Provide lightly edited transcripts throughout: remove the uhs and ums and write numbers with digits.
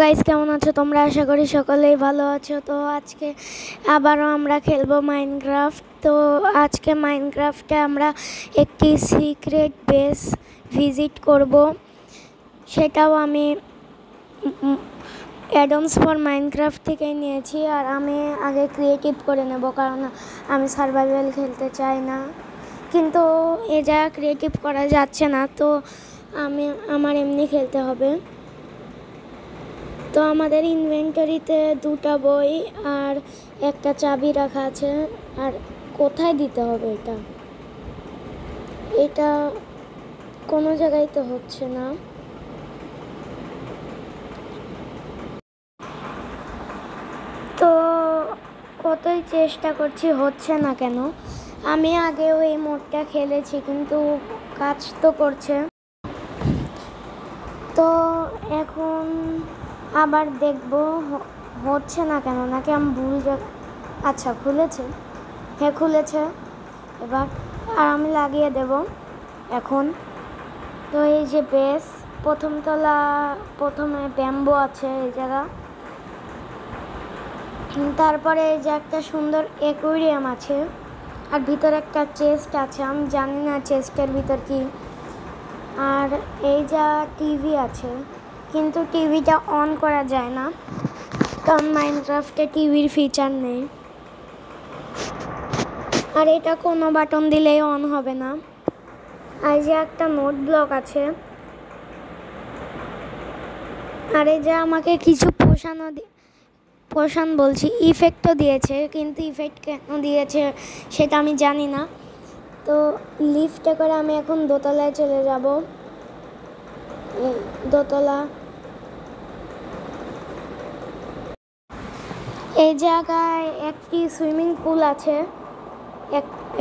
Guys, কেমন আছো তোমরা? আশা করি সকলেই ভালো আছো। তো আজকে আবারও আমরা খেলবো মাইনক্রাফট। তো আজকে মাইনক্রাফটে আমরা একটি সিক্রেট বেস ভিজিট করব, সেটাও আমি অ্যাডন্স ফর মাইনক্রাফট থেকেই নিয়েছি। আর আমি আগে ক্রিয়েটিভ করে নেব, কারণ আমি সার্ভাইভাল খেলতে চাই না, কিন্তু এ যা ক্রিয়েটিভ করা যাচ্ছে না, তো আমার এমনি খেলতে হবে। তো আমাদের ইনভেন্টরিতে দুটো বই আর একটা চাবি রাখা আছে। আর কোথায় দিতে হবে এটা কোনো জায়গায় তো হচ্ছে না। তো কতই চেষ্টা করছি, হচ্ছে না কেন। আমি আগেও এই মোডটা খেলেছি, কিন্তু কাজ তো করছে। তো এখন আবার দেখব হচ্ছে না কেন, নাকি আমি ভুল আচ্ছা খুলেছে, হ্যাঁ খুলেছে এবার। আর আমি লাগিয়ে দেব এখন। তো এই যে বেস, প্রথমে ব্যাম্বু আছে এই জায়গা, তারপরে এই যে একটা সুন্দর অ্যাকুয়ারিয়াম আছে, আর ভিতরে একটা চেস্ট আছে, আমি জানি না চেস্টের ভিতর কি। আর এই যা টিভি আছে, কিন্তু টিভিটা অন করা যায় না, কারণ মাইনক্রাফটে টিভির ফিচার নেই। আর এটা কোনো বাটন দিলেই অন হবে না। আর যে একটা নোট ব্লক আছে, আর এই যে আমাকে কিছু পোষণ বলছি ইফেক্টও দিয়েছে, কিন্তু ইফেক্ট কেন দিয়েছে সেটা আমি জানি না। তো লিফটে করে আমি এখন দোতলায় চলে যাব। দোতলা, এই জায়গায় একটি সুইমিং পুল আছে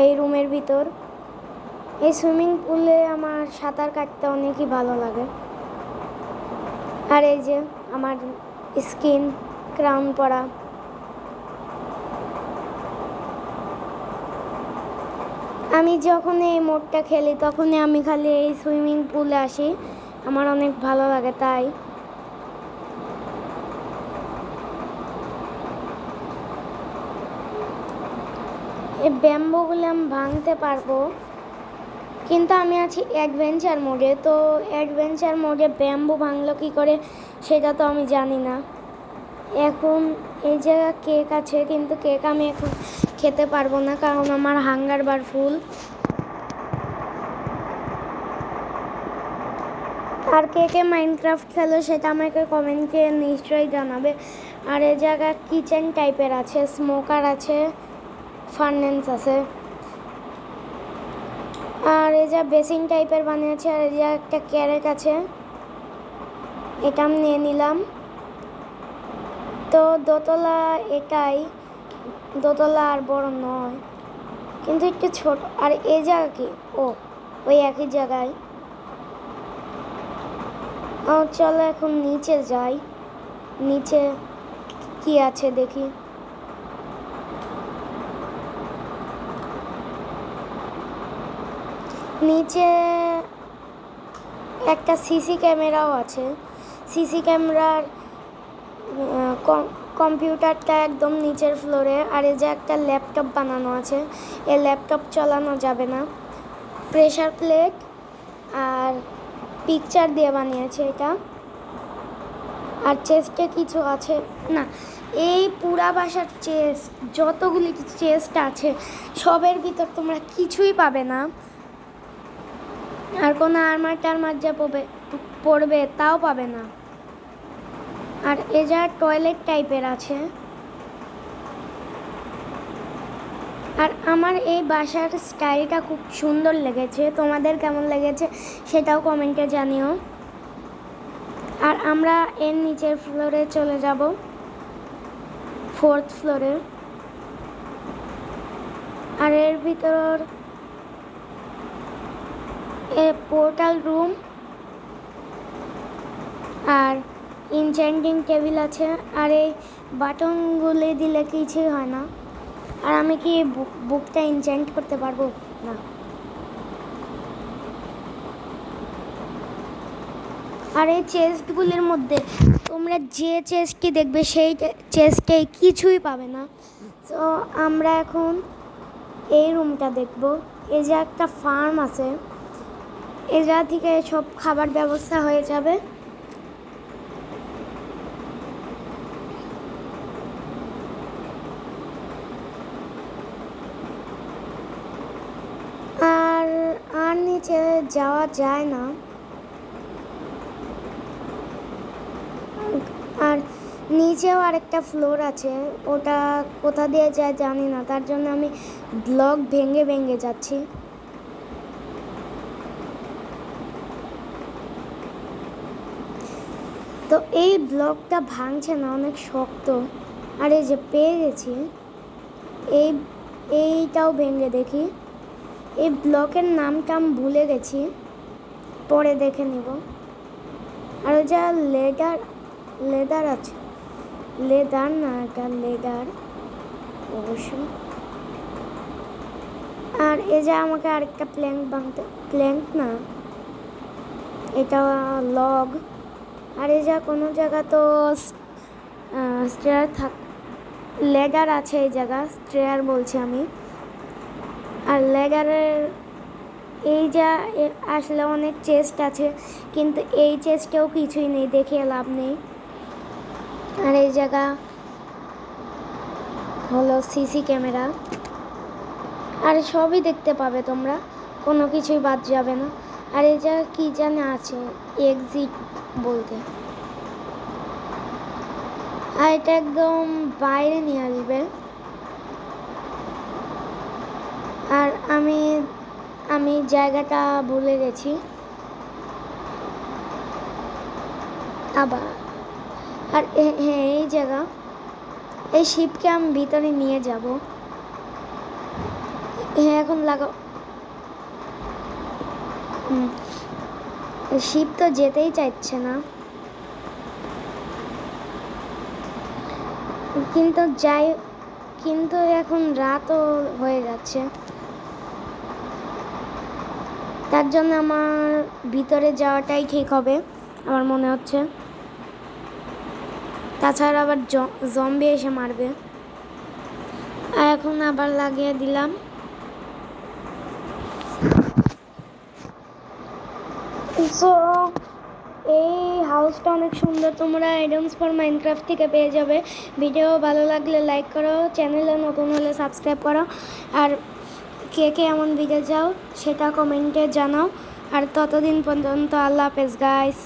এই রুমের ভিতর। এই সুইমিং পুলে আমার সাঁতার কাটতে অনেকই ভালো লাগে। আর এই যে আমার স্কিন ক্রাউন পরা। আমি যখন এই মোডটা খেলি তখনই আমি খালি এই সুইমিং পুলে আসি, আমার অনেক ভালো লাগে তাই। এই ব্যাম্বুগুলো আমি ভাঙতে পারবো, কিন্তু আমি আছি অ্যাডভেঞ্চার মোডে। তো অ্যাডভেঞ্চার মোডে ব্যাম্বু ভাঙলো কী করে সেটা তো আমি জানি না। এখন এই জায়গায় কেক আছে, কিন্তু কেক আমি এখন খেতে পারবো না, কারণ আমার হাঙ্গার বার ফুল। আর কে কে মাইনক্রাফট খেলো সেটা আমাকে কমেন্টে নিশ্চয়ই জানাবে। আর এই জায়গায় কিচেন টাইপের আছে, স্মোকার আছে, ফার্নেন্স আছে, আর এই যা বেসিন টাইপের বানিয়েছে। আর এই যে একটা ক্যারেট আছে, এটা আমি নিয়ে নিলাম। তো দোতলা, এটাই দোতলা, আর বড় নয়, কিন্তু একটু ছোট। আর এই জায়গা কি, ওই একই জায়গায়। চলো এখন নিচে যাই, নিচে কি আছে দেখি। নিচে একটা সিসি ক্যামেরাও আছে। সিসি ক্যামেরার কম্পিউটারটা একদম নিচের ফ্লোরে। আর এই যে একটা ল্যাপটপ বানানো আছে, এই ল্যাপটপ চালানো যাবে না। প্রেসার প্লেট আর পিকচার দিয়ে বানিয়েছে এটা। আর চেস্টে কিছু আছে না, এই পুরা বাসার চেস্ট, যতগুলি চেস্ট আছে সবের ভিতর তোমরা কিছুই পাবে না। আর কোনো আর্মার টার্মার যা পড়বে তাও পাবে না। আর এ যা টয়লেট টাইপের আছে। আর আমার এই বাসার স্টাইলটা খুব সুন্দর লেগেছে, তোমাদের কেমন লেগেছে সেটাও কমেন্টে জানিও। আর আমরা এর নিচের ফ্লোরে চলে যাব, 4th ফ্লোরে। আর এর ভিতর পোর্টাল রুম আর ইনচেন্টিং টেবিল আছে। আর এই বাটনগুলি দিলে কিছুই হয় না। আর আমি কি বুকটা ইনচেন্ট করতে পারবো না? আর এই চেস্টগুলির মধ্যে তোমরা যে চেস্টটি দেখবে সেই চেস্টে কিছুই পাবে না। তো আমরা এখন এই রুমটা দেখব। এই যে একটা ফার্ম আছে, এই জায়গা থেকে সব খাবার ব্যবস্থা হয়ে যাবে। আর নিচে যাওয়া যায় না। আর নিচেও আরেকটা ফ্লোর আছে, ওটা কোথা দিয়ে যায় জানি না, তার জন্য আমি ব্লক ভেঙে ভেঙে যাচ্ছি। তো এই ব্লকটা ভাঙছে না, অনেক শক্ত। আর এই যে পেয়ে গেছি, এইটাও ভেঙে দেখি। এই ব্লকের নামটা আমি ভুলে গেছি, পরে দেখে নিব। আর ওই যা লেদার আছে, লেদার না, এটা লেদার অবশ্য। আর এই যে আমাকে আরেকটা প্ল্যাঙ্ক ভাঙতে, প্ল্যাঙ্ক না, এটা লগ। আর এই যা কোনো জায়গা তো স্ট্রেয়ার লেডার আছে, এই জায়গা স্ট্রেয়ার বলছি আমি। আর লেডারের এই যা আসলে অনেক চেস্ট আছে, কিন্তু এই চেস্টেও কিছুই নেই, দেখে লাভ নেই। আর এই জায়গা হলো সিসি ক্যামেরা, আর সবই দেখতে পাবে তোমরা, কোনো কিছুই বাদ যাবে না। আর এই জায়গা কী জানে আছে, এক্সিট বলতে। আর এটা একদম বাইরে নিয়ে আসবে। আর আমি জায়গাটা ভুলে গেছি আবার। আর হ্যাঁ, এই জায়গা, এই শিপকে আমি ভিতরে নিয়ে যাব। হ্যাঁ, এখন লাগাও। শিপ তো যেতেই চাইছে না, কিন্তু এখন রাতও হয়ে যাচ্ছে, তার জন্য আমার ভিতরে যাওয়াটাই ঠিক হবে আমার মনে হচ্ছে। তাছাড়া আবার জম্বি এসে মারবে। আর এখন আবার লাগিয়ে দিলাম। সো এই হাউসটা অনেক সুন্দর, তোমরা আইডমস ফর মাইনক্রাফট থেকে পেয়ে যাবে। ভিডিও ভালো লাগলে লাইক করো, চ্যানেলে নতুন হলে সাবস্ক্রাইব করো। আর কে কে এমন ভিডিও চাও সেটা কমেন্টে জানাও। আর ততদিন পর্যন্ত আল্লাহ হাফেজ গাইস।